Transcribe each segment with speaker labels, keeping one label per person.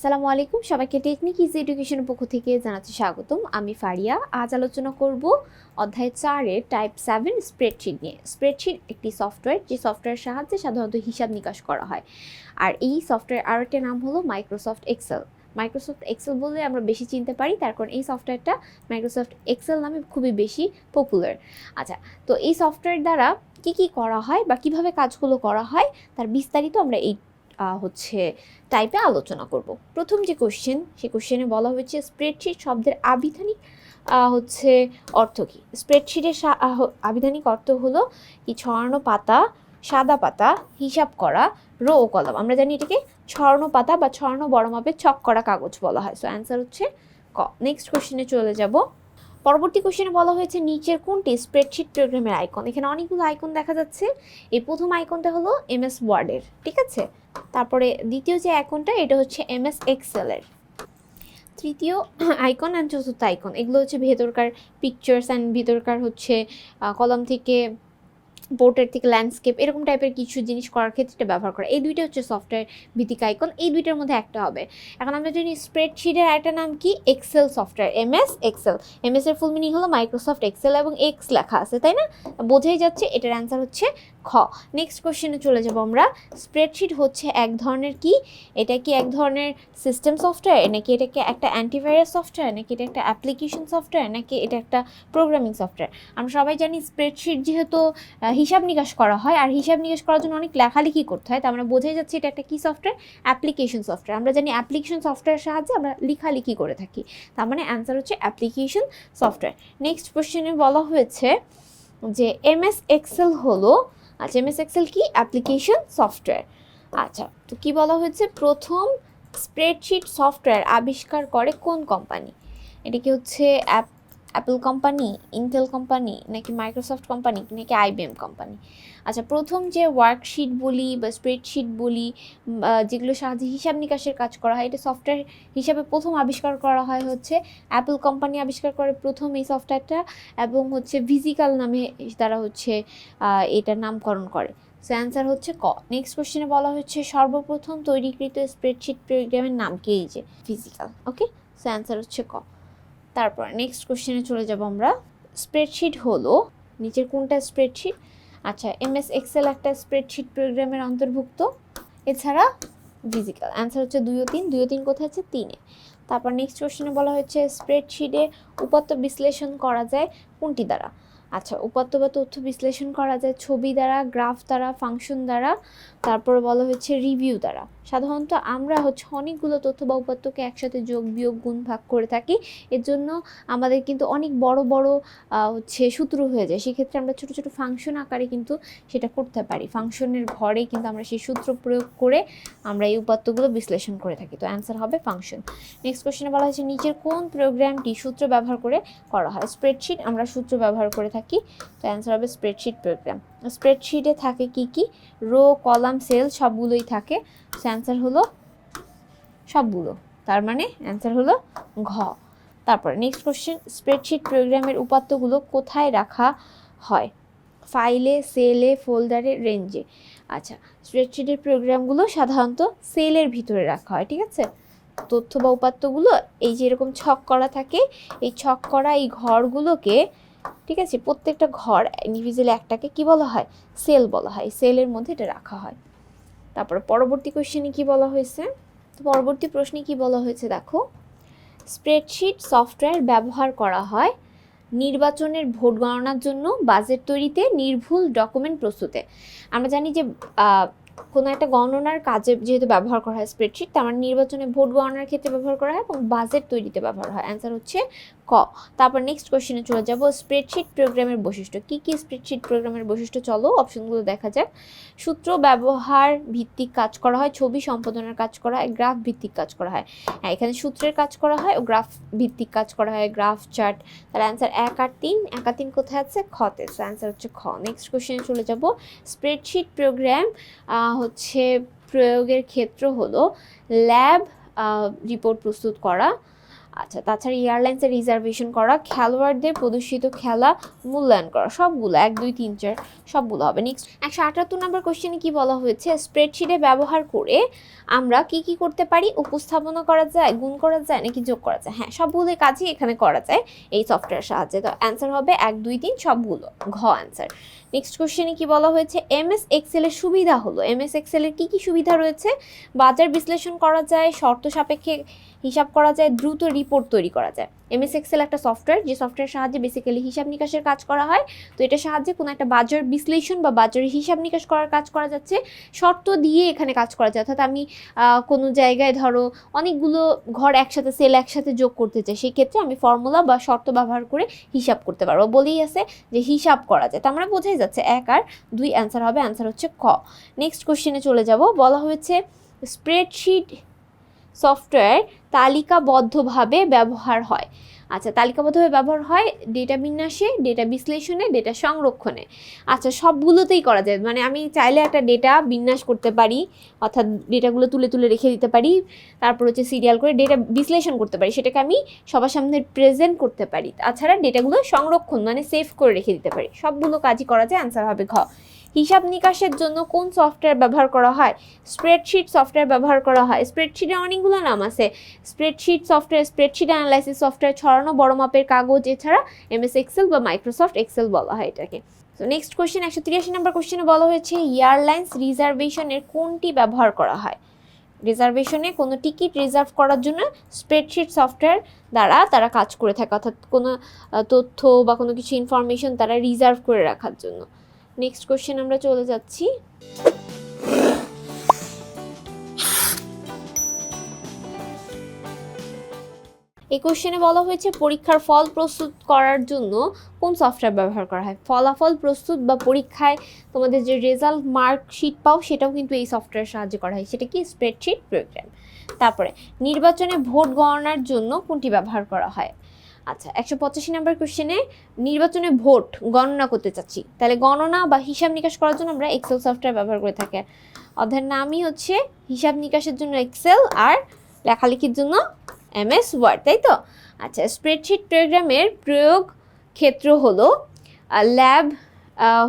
Speaker 1: আসসালামু আলাইকুম, সবাইকে টেকনিক ইজি এডুকেশনের পক্ষ থেকে জানাচ্ছি স্বাগতম। আমি ফারিয়া। আজ আলোচনা করব অধ্যায় 4-এর টাইপ 7 স্প্রেডশিট নিয়ে। স্প্রেডশিট একটি সফটওয়্যার, যে সফটওয়্যারের সাহায্যে সাধারণত হিসাব নিকাশ করা হয়। আর এই সফটওয়্যার আর একটা নাম হলো মাইক্রোসফট এক্সেল। মাইক্রোসফট এক্সেল বলে আমরা বেশি চিনতে পারি, তার কারণ এই সফটওয়্যারটা মাইক্রোসফট এক্সেল নামে খুবই বেশি পপুলার। আচ্ছা, তো এই সফটওয়্যার দ্বারা কি কি করা হয় বা কিভাবে কাজগুলো করা হয় তার বিস্তারিত আমরা এই টাইপে আলোচনা করব। প্রথম যে কোশ্চেন, সেই কোশ্চেনে বলা হয়েছে স্প্রেডশিট শব্দের আবিধানিক অর্থ কী। স্প্রেডশিটের আবিধানিক অর্থ হলো কি ছড়ানো পাতা, সাদা পাতা, হিসাব করা, রো ও কলাম। আমরা জানি এটাকে ছড়ানো পাতা বা ছড়ানো বড় মাপের ছক করা কাগজ বলা হয়। সো অ্যান্সার হচ্ছে ক। নেক্সট কোশ্চেনে চলে যাব। পরবর্তী কোশ্চেনে বলা হয়েছে নিচের কোনটি স্প্রেডশিট প্রোগ্রামের আইকন। এখানে অনেকগুলো আইকন দেখা যাচ্ছে। এই প্রথম আইকনটা হলো এমএস ওয়ার্ডের, ঠিক আছে। তারপরে দ্বিতীয় যে আইকনটা, এটা হচ্ছে এমএস এক্সেলের। তৃতীয় আইকন অ্যান্ড চতুর্থ আইকন, এগুলো হচ্ছে ভেতরকার পিকচার্স অ্যান্ড ভিতরকার কলম থেকে, পোর্ট্রেট থেকে ল্যান্ডস্কেপ, এরকম টাইপের কিছু জিনিস করার ক্ষেত্রে এটা ব্যবহার করা। এই দুইটা হচ্ছে সফটওয়্যার ভিত্তিক আইকন, এই দুইটার মধ্যে একটা হবে। এখন আমরা জানি স্প্রেডশিটের একটা নাম কি, Excel software, MS Excel. MS এর ফুল মিনিং হলো মাইক্রোসফট এক্সেল এবং এক্স লেখা আছে, তাই না? বোঝাই যাচ্ছে এটার অ্যান্সার হচ্ছে খ। নেক্সট কোশ্চেনে চলে যাব আমরা। স্প্রেডশিট হচ্ছে এক ধরনের কি, এটা কি এক ধরনের সিস্টেম সফটওয়্যার, নাকি এটাকে একটা অ্যান্টিভাইরাস সফটওয়্যার, নাকি এটা একটা অ্যাপ্লিকেশন সফটওয়্যার, নাকি এটা একটা প্রোগ্রামিং সফটওয়্যার? আমরা সবাই জানি স্প্রেডশিট যেহেতু হিসাব নিকাশ করা হয়, আর হিসাব নিকাশ করার জন্য অনেক লেখালেখি করতে হয়, তো আমরা বোঝাই যাচ্ছে এটা একটা কি সফটওয়্যার, অ্যাপ্লিকেশন সফটওয়্যার। আমরা জানি অ্যাপ্লিকেশন সফটওয়্যারের সাহায্যে আমরা লেখালেখি করে থাকি, তার মানে অ্যান্সার হচ্ছে অ্যাপ্লিকেশন সফটওয়্যার। নেক্সট কোশ্চেনে বলা হয়েছে যে এমএস এক্সেল হলো, আচ্ছা এমএস এক্সেল কি, অ্যাপ্লিকেশন সফটওয়্যার। আচ্ছা, তো কি বলা হয়েছে, প্রথম স্প্রেডশিট সফটওয়্যার আবিষ্কার করে কোন কোম্পানি? এটা কি হচ্ছে অ্যাপল কোম্পানি, ইন্টেল কোম্পানি, নাকি মাইক্রোসফট কোম্পানি, নাকি আইবিএম কোম্পানি? আচ্ছা, প্রথম যে ওয়ার্কশিট বলি বা স্প্রেডশিট বলি, যেগুলোর সাহায্যে হিসাব নিকাশের কাজ করা হয়, এটা সফটওয়্যার হিসাবে প্রথম আবিষ্কার করা হয় হচ্ছে অ্যাপল কোম্পানি আবিষ্কার করে প্রথম এই সফটওয়্যারটা, এবং ভিজিক্যাল নামে তারা এটার নামকরণ করে। সো অ্যান্সার হচ্ছে ক। নেক্সট কোশ্চেনে বলা হচ্ছে সর্বপ্রথম তৈরিকৃত স্প্রেডশিট প্রোগ্রামের নাম কি, এই যে ভিজিক্যাল। ওকে, সো অ্যান্সার হচ্ছে ক। তারপর নেক্সট কোশ্চেনে চলে যাব আমরা। স্প্রেডশিট হলো নিচের কোনটা স্প্রেডশিট? আচ্ছা, এমএস এক্সেল একটা স্প্রেডশিট প্রোগ্রামের অন্তর্ভুক্ত, এছাড়া ভিজিক্যাল। অ্যান্সার হচ্ছে 2 ও 3। 2 ও 3 কোথায় আছে? 3-এ। তারপর নেক্সট কোশ্চেনে বলা হচ্ছে স্প্রেডশিটে উপাত্ত বিশ্লেষণ করা যায় কোনটি দ্বারা? আচ্ছা, উপাত্ত বা তথ্য বিশ্লেষণ করা যায় ছবি দ্বারা, গ্রাফ দ্বারা, ফাংশন দ্বারা, তারপর বলা হচ্ছে রিভিউ দ্বারা। সাধারণত আমরা অনেকগুলো তথ্য বা উপাত্তকে একসাথে যোগ, বিয়োগ, গুণ, ভাগ করে থাকি। এর জন্য আমাদের কিন্তু অনেক বড় বড় সূত্র হয়ে যায়। সেক্ষেত্রে আমরা ছোট ছোট ফাংশন আকারে কিন্তু সেটা করতে পারি। ফাংশনের ঘরে কিন্তু আমরা সেই সূত্র প্রয়োগ করে আমরা এই উপাত্তগুলো বিশ্লেষণ করে থাকি। তো অ্যান্সার হবে ফাংশন। নেক্সট কোশ্চেনে বলা হয়েছে নিচের কোন প্রোগ্রামটি সূত্র ব্যবহার করে করা হয়? স্প্রেডশিট আমরা সূত্র ব্যবহার করে থাকি, তো অ্যান্সার হবে স্প্রেডশিট প্রোগ্রাম। স্প্রেডশিটে থাকে কি কি, রো, কলাম, সেল সবগুলোই থাকে। অ্যান্সার হলো সবগুলো, তার মানে অ্যান্সার হলো ঘ। তারপরে নেক্সট কোশ্চেন, স্প্রেডশিট প্রোগ্রামের উপাত্তগুলো কোথায় রাখা হয়? ফাইলে, সেলে, ফোল্ডারে, রেঞ্জে। আচ্ছা, স্প্রেডশিটের প্রোগ্রামগুলো সাধারণত সেলের ভিতরে রাখা হয়, ঠিক আছে। তথ্য বা উপাত্তগুলো এই যে এরকম ছক করা থাকে, এই ছক করা এই ঘরগুলোকে, ঠিক আছে, প্রত্যেকটা ঘর ইন্ডিভিজুয়ালি একটাকে কি বলা হয়? সেল বলা হয়। সেলের মধ্যে এটা রাখা হয়। তারপর পরবর্তী কোশ্চেনে কি বলা হয়েছে? তো পরবর্তী প্রশ্নে কি বলা হয়েছে দেখো, স্প্রেডশিট সফটওয়্যার ব্যবহার করা হয় নির্বাচনের ভোট গণনার জন্য, বাজেট তৈরিতে, নির্ভুল ডকুমেন্ট প্রস্তুতে। আমরা জানি যে কোনো একটা গণনার কাজে যেহেতু ব্যবহার করা হয় স্প্রেডশিট, তার মানে নির্বাচনে ভোট গণনার ক্ষেত্রে ব্যবহার করা হয় এবং বাজেট তৈরিতে ব্যবহার হয়। অ্যান্সার হচ্ছে ক। তারপর নেক্সট কোশ্চেনে চলে যাব। স্প্রেডশিট প্রোগ্রামের বৈশিষ্ট্য কি কি? স্প্রেডশিট প্রোগ্রামের বৈশিষ্ট্য চলো অপশনগুলো দেখা যাক। সূত্র ব্যবহার ভিত্তিক কাজ করা হয়, ছবি সম্পাদনার কাজ করা হয়, গ্রাফ ভিত্তিক কাজ করা হয়। হ্যাঁ, এখানে সূত্রের কাজ করা হয় ও গ্রাফ ভিত্তিক কাজ করা হয়, গ্রাফ চার্ট। তাহলে অ্যান্সার 1 আর 3। 1 আর 3 কোথায় আছে? খতে। অ্যান্সার হচ্ছে খ। নেক্সট কোশ্চেনে চলে যাব। স্প্রেডশিট প্রোগ্রাম প্রয়োগের ক্ষেত্র হলো ল্যাব রিপোর্ট প্রস্তুত করা, আচ্ছা, তাছাড়া এয়ারলাইন্সের রিজার্ভেশন করা, খেলোয়াড়দের প্রদর্শিত খেলা মূল্যায়ন করা, সবগুলো 1 2 3 4 সবগুলো হবে। নেক্সট 178 নম্বর কোশ্চেনে কি বলা হয়েছে, স্প্রেডশিটে ব্যবহার করে আমরা কি কি করতে পারি, উপস্থাপনা করা যায়, গুণ করা যায় নাকি যোগ করা যায়? হ্যাঁ, সবগুলো কাজই এখানে করা যায় এই সফটওয়্যার সাহায্যে। তো অ্যান্সার হবে 1 2 3 সবগুলো, ঘ অ্যান্সার। নেক্সট কোশ্চেনে কি বলা হয়েছে, এমএস এক্সেলের সুবিধা হলো, এমএস এক্সেলের কি কি সুবিধা রয়েছে, বাজার বিশ্লেষণ করা যায়, শর্ত সাপেক্ষে হিসাব করা যায়, দ্রুত রিপোর্ট তৈরি করা যায়। এমএস এক্সেল একটা সফটওয়্যার, যে সফটওয়্যার সাহায্যে বেসিক্যালি হিসাব নিকাশের কাজ করা হয়। তো এটার সাহায্যে কোনো একটা বাজার বিশ্লেষণ বা বাজারের হিসাব নিকাশ করার কাজ করা যাচ্ছে, শর্ত দিয়ে এখানে কাজ করা যায়। অর্থাৎ আমি কোনো জায়গায় ধরো অনেকগুলো ঘর একসাথে, সেল একসাথে যোগ করতে চাই, সেই ক্ষেত্রে আমি ফর্মুলা বা শর্ত ব্যবহার করে হিসাব করতে পারবো। বলেই আছে যে হিসাব করা যায়, তো আমরা বোঝাই যাচ্ছে 1 আর 2 অ্যান্সার হবে, অ্যান্সার হচ্ছে ক। নেক্সট কোশ্চেনে চলে যাব, বলা হয়েছে স্প্রেডশিট সফটওয়্যার তালিকাবদ্ধভাবে ব্যবহার হয়। আচ্ছা, তালিকাবদ্ধভাবে ব্যবহার হয় ডেটা বিন্যাসে, ডেটা বিশ্লেষণে, ডেটা সংরক্ষণে। আচ্ছা, সবগুলোতেই করা যায়, মানে আমি চাইলে একটা ডেটা বিন্যাস করতে পারি, অর্থাৎ ডেটাগুলো তুলে তুলে রেখে দিতে পারি, তারপর হচ্ছে সিরিয়াল করে ডেটা বিশ্লেষণ করতে পারি, সেটাকে আমি সবার সামনে প্রেজেন্ট করতে পারি। তাছাড়া ডেটাগুলো সংরক্ষণ মানে সেভ করে রেখে দিতে পারি, সবগুলো কাজই করা যায়, অ্যান্সার হবে ঘ। হিসাব নিকাশের জন্য কোন সফটওয়্যার ব্যবহার করা হয়, স্প্রেডশিট সফটওয়্যার ব্যবহার করা হয়। স্প্রেডশিটের অনেকগুলো নাম আছে, spreadsheet software, spreadsheet analysis software, ছড়ানো বড় মাপের কাগজ, এছাড়া এমএস এক্সেল বা মাইক্রোসফট এক্সেল বলা হয় এটাকে। তো নেক্সট কোশ্চেন 183 নম্বর কোশ্চেনে বলা হয়েছে এয়ারলাইন্স রিজার্ভেশনের কোনটি ব্যবহার করা হয়। রিজার্ভেশনে কোনো টিকিট রিজার্ভ করার জন্য স্প্রেডশিট সফটওয়্যার দ্বারা তারা কাজ করে থাকে, অর্থাৎ কোনো তথ্য বা কোনো কিছু ইনফরমেশন তারা রিজার্ভ করে রাখার জন্য। নেক্সট কোশ্চেন আমরা চলে যাচ্ছি, এই কোশ্চেনে বলা হয়েছে পরীক্ষার ফল প্রস্তুত করার জন্য কোন সফটওয়্যার ব্যবহার করা হয়। ফলাফল প্রস্তুত বা পরীক্ষায় তোমাদের যে রেজাল্ট মার্কশিট পাও সেটাও কিন্তু এই সফটওয়্যার সাহায্যে করা হয়, সেটা কি স্প্রেডশিট প্রোগ্রাম। তারপরে নির্বাচনে ভোট গণনার জন্য কোনটি ব্যবহার করা হয়। আচ্ছা, 185 নম্বর কোশ্চেনে নির্বাচনে ভোট গণনা করতে চাচ্ছি, তাহলে গণনা বা হিসাব নিকাশ করার জন্য আমরা এক্সেল সফটওয়্যার ব্যবহার করে থাকি। অধ্যায়ের নামই হচ্ছে হিসাব নিকাশের জন্য এক্সেল আর লেখালেখির জন্য এমএস ওয়ার্ড, তাই তো? আচ্ছা, স্প্রেডশিট প্রোগ্রামের প্রয়োগ ক্ষেত্র হলো ল্যাব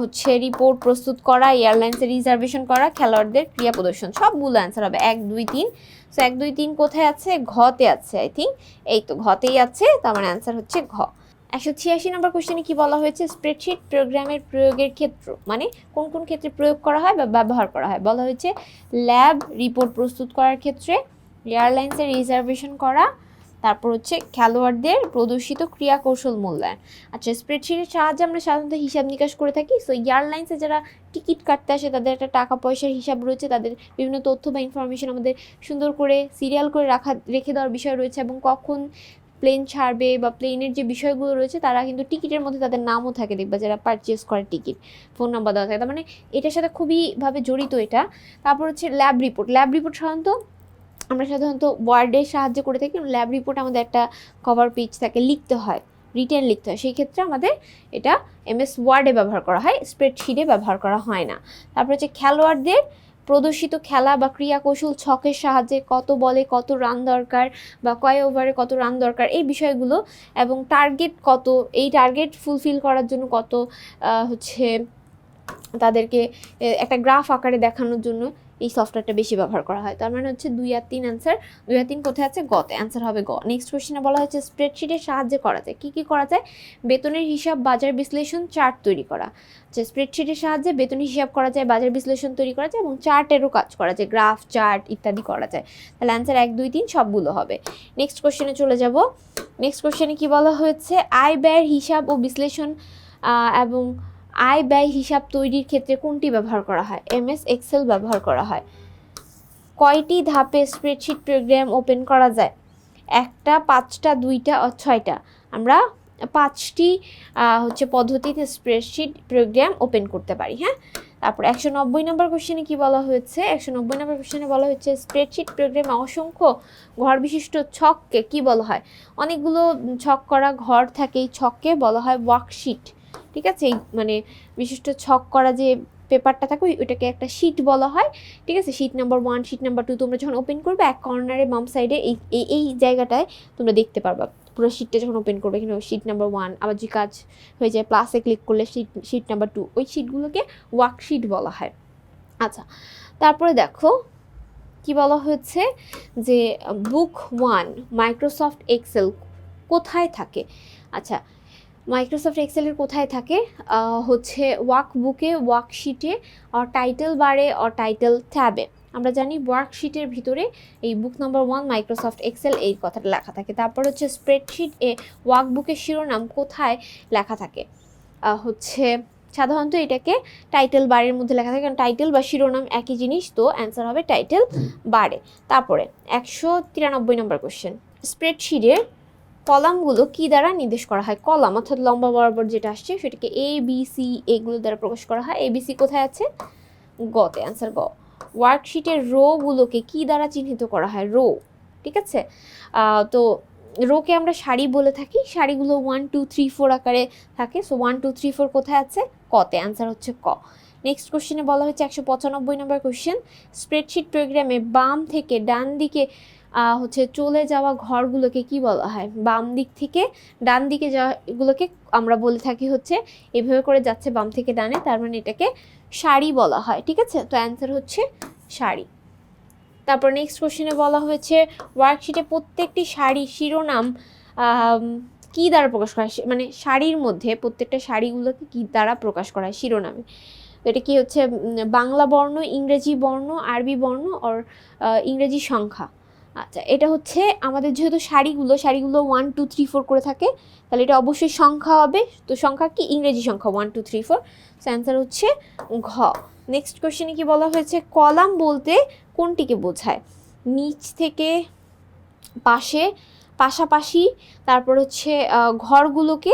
Speaker 1: হচ্ছে রিপোর্ট প্রস্তুত করা, এয়ারলাইন্সের রিজার্ভেশন করা, খেলোয়াড়দের ক্রিয়া প্রদর্শন, সবগুলো অ্যান্সার হবে 1 2 3। সো 1 2 3 কোথায় আছে, ঘতে আছে, আই থিঙ্ক এই তো ঘতেই আছে, তো আমার অ্যান্সার হচ্ছে ঘ। 186 নম্বর কোশ্চেনে কি বলা হয়েছে, স্প্রেডশিট প্রোগ্রামের প্রয়োগের ক্ষেত্র মানে কোন কোন ক্ষেত্রে প্রয়োগ করা হয় বা ব্যবহার করা হয়। বলা হয়েছে ল্যাব রিপোর্ট প্রস্তুত করার ক্ষেত্রে, এয়ারলাইন্সের রিজার্ভেশন করা, তারপর হচ্ছে খেলোয়াড়দের প্রদর্শিত ক্রিয়া কৌশল মূল্যায়ন। আচ্ছা, স্প্রেডশিটের সাহায্যে আমরা সাধারণত হিসাব নিকাশ করে থাকি। সো এয়ারলাইন্সে যারা টিকিট কাটতে আসে তাদের একটা টাকা পয়সার হিসাব রয়েছে, তাদের বিভিন্ন তথ্য বা ইনফরমেশন আমাদের সুন্দর করে সিরিয়াল করে রেখে দেওয়ার বিষয় রয়েছে, এবং কখন প্লেন ছাড়বে বা প্লেনের যে বিষয়গুলো রয়েছে তারা কিন্তু টিকিটের মধ্যে তাদের নামও থাকে, দেখবা যারা পারচেস করে টিকিট, ফোন নাম্বার দেওয়া থাকে, তার মানে এটার সাথে খুবইভাবে জড়িত এটা। তারপর হচ্ছে ল্যাব রিপোর্ট, ল্যাব রিপোর্ট আমরা সাধারণত ওয়ার্ডের সাহায্যে করে থাকি। ল্যাব রিপোর্ট আমাদের একটা কভার পেজ থাকে, লিখতে হয়, রিটেন লিখতে হয়, সেই ক্ষেত্রে আমাদের এটা এমএস ওয়ার্ডে ব্যবহার করা হয়, স্প্রেডশিটে ব্যবহার করা হয় না। তারপর হচ্ছে খেলোয়াড়দের প্রদর্শিত খেলা বা ক্রিয়া কৌশল, ছকের সাহায্যে কত বলে কত রান দরকার বা কয় ওভারে কত রান দরকার এই বিষয়গুলো, এবং টার্গেট কত, এই টার্গেট ফুলফিল করার জন্য কত হচ্ছে তাদেরকে একটা গ্রাফ আকারে দেখানোর জন্য এই সফটওয়্যারটা বেশি ব্যবহার করা হয়। তার মানে হচ্ছে 2 আর 3 অ্যান্সার, 2 আর 3 কোথায় আছে, গতে, অ্যান্সার হবে গ। নেক্সট কোশ্চেনে বলা হয়েছে স্প্রেডশিটের সাহায্যে করা যায়, কী কী করা যায়, বেতনের হিসাব, বাজার বিশ্লেষণ, চার্ট তৈরি করা। যে স্প্রেডশিটের সাহায্যে বেতনের হিসাব করা যায়, বাজার বিশ্লেষণ তৈরি করা যায়, এবং চার্টেরও কাজ করা যায়, গ্রাফ চার্ট ইত্যাদি করা যায়। তাহলে অ্যান্সার 1 2 3 সবগুলো হবে। নেক্সট কোশ্চেনে চলে যাব। নেক্সট কোশ্চেনে কি বলা হয়েছে, আয় ব্যয়ের হিসাব ও বিশ্লেষণ এবং আয় ব্যয় হিসাব তৈরির ক্ষেত্রে কোনটি ব্যবহার করা হয়, এমএস এক্সেল ব্যবহার করা হয়। কয়টি ধাপে স্প্রেডশিট প্রোগ্রাম ওপেন করা যায়, 1টা 5টা 2টা ও 6টা। আমরা 5টি হচ্ছে পদ্ধতিতে স্প্রেডশিট প্রোগ্রাম ওপেন করতে পারি। হ্যাঁ, তারপর 190 নম্বর কোশ্চেনে কি বলা হয়েছে, 190 নম্বর কোশ্চেনে বলা হয়েছে স্প্রেডশিট প্রোগ্রামে অসংখ্য ঘর বিশিষ্ট ছককে কি বলা হয়। অনেকগুলো ছক করা ঘর থাকে, এই ছককে বলা হয় ওয়ার্কশিট। ঠিক আছে, মানে বিশিষ্ট ছক করা যে পেপারটা থাকে ওইটাকে একটা শিট বলা হয়, ঠিক আছে। শিট নাম্বার 1, শিট নাম্বার 2 তোমরা যখন ওপেন করবে এক কর্নারে বাম সাইডে এই জায়গাটায় তোমরা দেখতে পারবা পুরো শিটটা যখন ওপেন করবে, এখানে শিট নাম্বার 1, আবার যে কাজ হয়ে যায় প্লাসে ক্লিক করলে শিট নাম্বার 2, ওই শিটগুলোকে ওয়ার্কশিট বলা হয়। আচ্ছা, তারপরে দেখো কি বলা হয়েছে যে বুক 1 মাইক্রোসফট এক্সেল কোথায় থাকে। আচ্ছা, মাইক্রোসফট এক্সেলের কোথায় থাকে, হচ্ছে ওয়ার্কবুকে, ওয়ার্কশিটে, আর টাইটেল বারে, আর টাইটেল ট্যাবে। আমরা জানি ওয়ার্কশিটের ভিতরে এই বুক নাম্বার 1 মাইক্রোসফট এক্সেল এই কথাটা লেখা থাকে। তারপর হচ্ছে স্প্রেডশিট এ ওয়ার্কবুকের শিরোনাম কোথায় লেখা থাকে, হচ্ছে সাধারণত এটাকে টাইটেল বারের মধ্যে লেখা থাকে, কারণ টাইটেল বা শিরোনাম একই জিনিস, তো অ্যান্সার হবে টাইটেল বারে। তারপরে 193 নম্বর কোশ্চেন, স্প্রেডশিটের কলামগুলো কি দ্বারা নির্দেশ করা হয়। কলাম অর্থাৎ লম্বা বরাবর যেটা আসছে সেটাকে এ বি সি এগুলো দ্বারা প্রকাশ করা হয়। এ বি সি কোথায় আছে, গতে, অ্যান্সার গ। ওয়ার্কশিটের রোগুলোকে কি দ্বারা চিহ্নিত করা হয়, রো, ঠিক আছে। তো রোকে আমরা সারি বলে থাকি, সারিগুলো 1 2 3 4 আকারে থাকে, সো 1 2 3 4 কোথায় আছে, কতে, অ্যান্সার হচ্ছে ক। নেক্সট কোশ্চেনে বলা হচ্ছে 195 নম্বর কোশ্চেন, স্প্রেডশিট প্রোগ্রামে বাম থেকে ডান দিকে হচ্ছে চলে যাওয়া ঘরগুলোকে কি বলা হয়। বাম দিক থেকে ডান দিকে যাওয়াগুলোকে আমরা বলে থাকি হচ্ছে এভাবে করে যাচ্ছে বাম থেকে ডানে, তার মানে এটাকে সারি বলা হয়, ঠিক আছে। তো অ্যান্সার হচ্ছে সারি। তারপর নেক্সট কোশ্চেনে বলা হয়েছে ওয়ার্কশিটে প্রত্যেকটি সারি শিরোনাম কি দ্বারা প্রকাশ করা হয়, মানে শাড়ির মধ্যে প্রত্যেকটা শাড়িগুলোকে কি দ্বারা প্রকাশ করা হয় শিরোনামে। তো এটা কি হচ্ছে বাংলা বর্ণ, ইংরেজি বর্ণ, আরবি বর্ণ, আর ইংরেজি সংখ্যা। আচ্ছা, এটা হচ্ছে আমাদের যেহেতু শাড়িগুলো 1 2 3 4 করে থাকে, তাহলে এটা অবশ্যই সংখ্যা হবে। তো সংখ্যা কি, ইংরেজি সংখ্যা 1 2 3 4, সো অ্যান্সার হচ্ছে ঘ। নেক্সট কোশ্চেনে কি বলা হয়েছে, কলাম বলতে কোনটিকে বোঝায়, নিচ থেকে পাশে, পাশাপাশি, তারপর হচ্ছে ঘরগুলোকে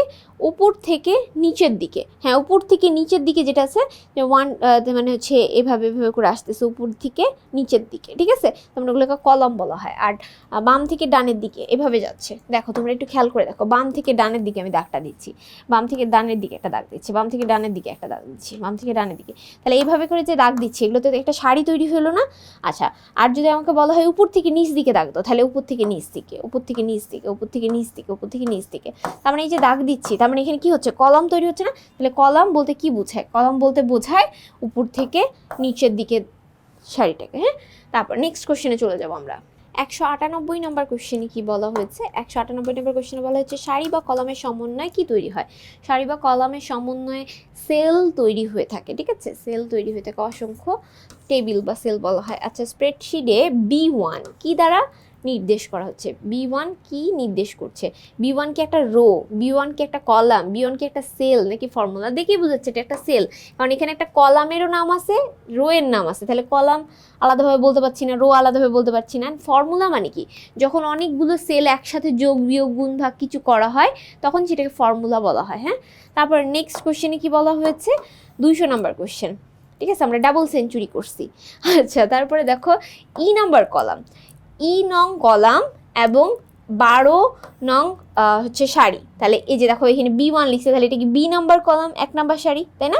Speaker 1: উপর থেকে নিচের দিকে, হ্যাঁ উপর থেকে নিচের দিকে যেটা আছে যে মানে হচ্ছে এভাবে করে আসতেছে উপর থেকে নিচের দিকে, ঠিক আছে, তোমরা ওগুলোকে কলাম বলা হয়। আর বাম থেকে ডানের দিকে এভাবে যাচ্ছে, দেখো তোমরা একটু খেয়াল করে দেখো, বাম থেকে ডানের দিকে আমি দাগটা দিচ্ছি, বাম থেকে ডানের দিকে একটা দাগ দিচ্ছি, বাম থেকে ডানের দিকে একটা দাগ দিচ্ছি, বাম থেকে ডানের দিকে, তাহলে এইভাবে করে যে দাগ দিচ্ছি এগুলোতে একটা শাড়ি তৈরি হলো না। আচ্ছা, আর যদি আমাকে বলা হয় উপর থেকে নিচ দিকে দাগ দাও, তাহলে উপর থেকে নিচ দিকে, উপর থেকে নিচ দিকে, উপর থেকে নিচ দিকে, উপর থেকে নিচ দিকে, তার মানে এই যে দাগ দিচ্ছি তার মানে এখানে কি হচ্ছে, কলাম তৈরি হচ্ছে না। তাহলে কলাম বলতে কি বোঝায়, কলাম বলতে বোঝায় উপর থেকে নিচের দিকে শাড়িটাকে, হ্যাঁ। তারপর নেক্সট কোশ্চেনে চলে যাব আমরা। 198 নম্বর কোশ্চেনে কি বলা হয়েছে, 198 নম্বর কোশ্চেনে বলা হচ্ছে শাড়ি বা কলামের সমন্বয়ে কি তৈরি হয়। শাড়ি বা কলামের সমন্বয়ে সেল তৈরি হয়ে থাকে, ঠিক আছে, সেল তৈরি হয়ে থাকে, অসংখ্য টেবিল বা সেল বলা হয়। আচ্ছা, স্প্রেডশিটে B1 কি দ্বারা নির্দেশ করা হচ্ছে, B1 কি নির্দেশ করছে, B1 কি একটা রো, B1 কি একটা কলাম, B1 কি একটা সেল, নাকি ফর্মুলা দেখেই বোঝাচ্ছে এটা একটা সেল, কারণ এখানে একটা কলামেরও নাম আছে, রো এর নাম আছে, তাহলে কলাম আলাদাভাবে বলতে পারছি না, রো আলাদাভাবে বলতে পারছি না। ফর্মুলা মানে কি, যখন অনেকগুলো সেল একসাথে যোগ বিয়োগ গুণ ভাগ কিছু করা হয় তখন সেটাকে ফর্মুলা বলা হয়, হ্যাঁ। তারপর নেক্সট কোশ্চেনে কি বলা হয়েছে, 200 নম্বর কোশ্চেন, ঠিক আছে, আমরা ডাবল সেঞ্চুরি করছি। আচ্ছা, তারপরে দেখো নাম্বার কলাম, নং কলাম এবং 12 নং হচ্ছে শাড়ি, তাহলে এই যে দেখো এখানে B1 লিখছে, তাহলে এটা কি B number column 1 number sari, তাই না।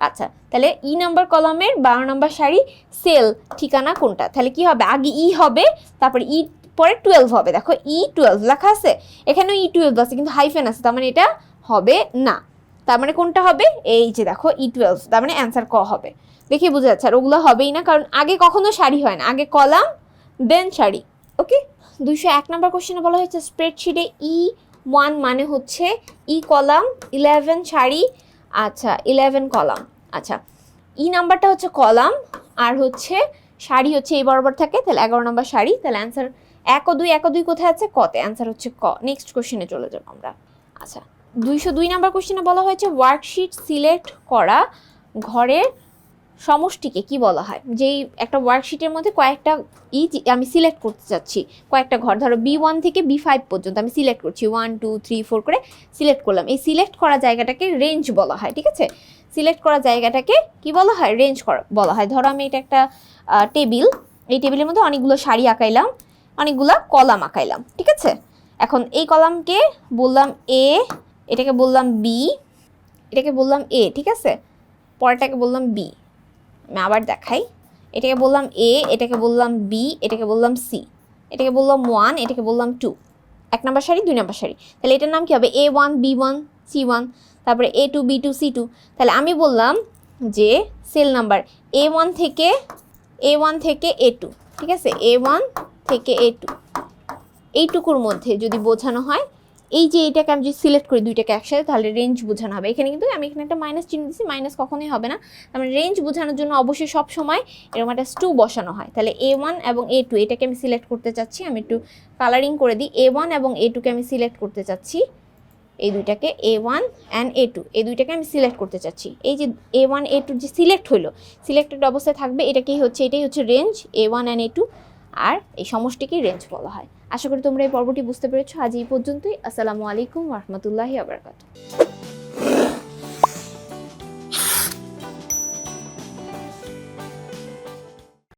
Speaker 1: আচ্ছা, তাহলে নাম্বার কলামের 12 নাম্বার শাড়ি, সেল ঠিকানা কোনটা, তাহলে কি হবে, আগে হবে, তারপরে পরে 12 হবে, দেখো 12 লেখা আছে, এখানেও 12 আছে কিন্তু হাইফেন আছে, তার মানে এটা হবে না, তার মানে কোনটা হবে, এই যে দেখো 12, তার মানে অ্যান্সার ক হবে। দেখে বোঝা যাচ্ছে, আর ওগুলো হবেই না, কারণ আগে কখনো শাড়ি হয় না, আগে কলাম দেন শাড়ি, ওকে। 201 নম্বর কোশ্চেনে বলা হয়েছে স্প্রেডশিটে E1 মানে হচ্ছে কলাম, 11 শাড়ি, আচ্ছা 11 কলাম। আচ্ছা, নাম্বারটা হচ্ছে কলাম আর হচ্ছে শাড়ি হচ্ছে এই বরাবর থাকে, তাহলে 11 নম্বর শাড়ি, তাহলে অ্যান্সার 1 ও 2 কোথায় আছে, কতে, অ্যান্সার হচ্ছে ক। নেক্সট কোশ্চেনে চলে যাব আমরা। আচ্ছা, 202 নম্বর কোশ্চেনে বলা হয়েছে ওয়ার্কশিট সিলেক্ট করা ঘরের সমষ্টিকে কি বলা হয়, যেই একটা ওয়ার্কশিটের মধ্যে কয়েকটা আমি সিলেক্ট করতে চাচ্ছি, কয়েকটা ঘর, ধরো B1 থেকে B5 পর্যন্ত আমি সিলেক্ট করছি, 1 2 3 4 করে সিলেক্ট করলাম, এই সিলেক্ট করা জায়গাটাকে রেঞ্জ বলা হয়, ঠিক আছে, সিলেক্ট করা জায়গাটাকে কি বলা হয়, রেঞ্জ বলা হয়। ধরো আমি এটা একটা টেবিল, এই টেবিলের মধ্যে অনেকগুলো শাড়ি আঁকাইলাম, অনেকগুলো কলাম আঁকাইলাম, ঠিক আছে, এখন এই কলামকে বললাম A, এটাকে বললাম B, এটাকে বললাম A, ঠিক আছে, পরেরটাকে বললাম বি। আমি আবার দেখাই, এটাকে বললাম এ, এটাকে বললাম বি, এটাকে বললাম সি, এটাকে বললাম 1, এটাকে বললাম 2। 1 নাম্বার সারি 2 নাম্বার সারি, তাহলে এটার নাম কি হবে A1 B1 C1, তারপরে A2 B2 C2। তাহলে আমি বললাম যে সেল নাম্বার A1 থেকে A2, ঠিক আছে, A1 থেকে A2 এইটুকুর মধ্যে যদি বোঝানো হয়, এই যে এটাকে আমি যদি সিলেক্ট করি দুইটাকে একসাথে, তাহলে রেঞ্জ বোঝানো হবে। এখানে কিন্তু আমি এখানে একটা মাইনাস চিহ্ন দিচ্ছি, মাইনাস কখনোই হবে না। তার রেঞ্জ বোঝানোর জন্য অবশ্যই সব সময় এরকম একটা টু বসানো হয়। তাহলে A1 এবং A2 এটাকে আমি সিলেক্ট করতে চাচ্ছি, আমি একটু কালারিং করে দিই। A1 এবং A2কে আমি সিলেক্ট করতে চাচ্ছি, এই দুইটাকে A1 অ্যান্ড A2 এই দুইটাকে আমি সিলেক্ট করতে চাচ্ছি। এই যে A1 A2 যে সিলেক্ট হলো, সিলেক্টেড অবস্থায় থাকবে, এটাই হচ্ছে রেঞ্জ A1 অ্যান্ড A2, আর এই সমষ্টিকেই রেঞ্জ বলা হয়। আশা করি তোমরা এই পর্বটি বুঝতে পেরেছো। আজ এই পর্যন্তই। আসসালামু আলাইকুম ওয়া রাহমাতুল্লাহি ওয়া বারাকাতুহু।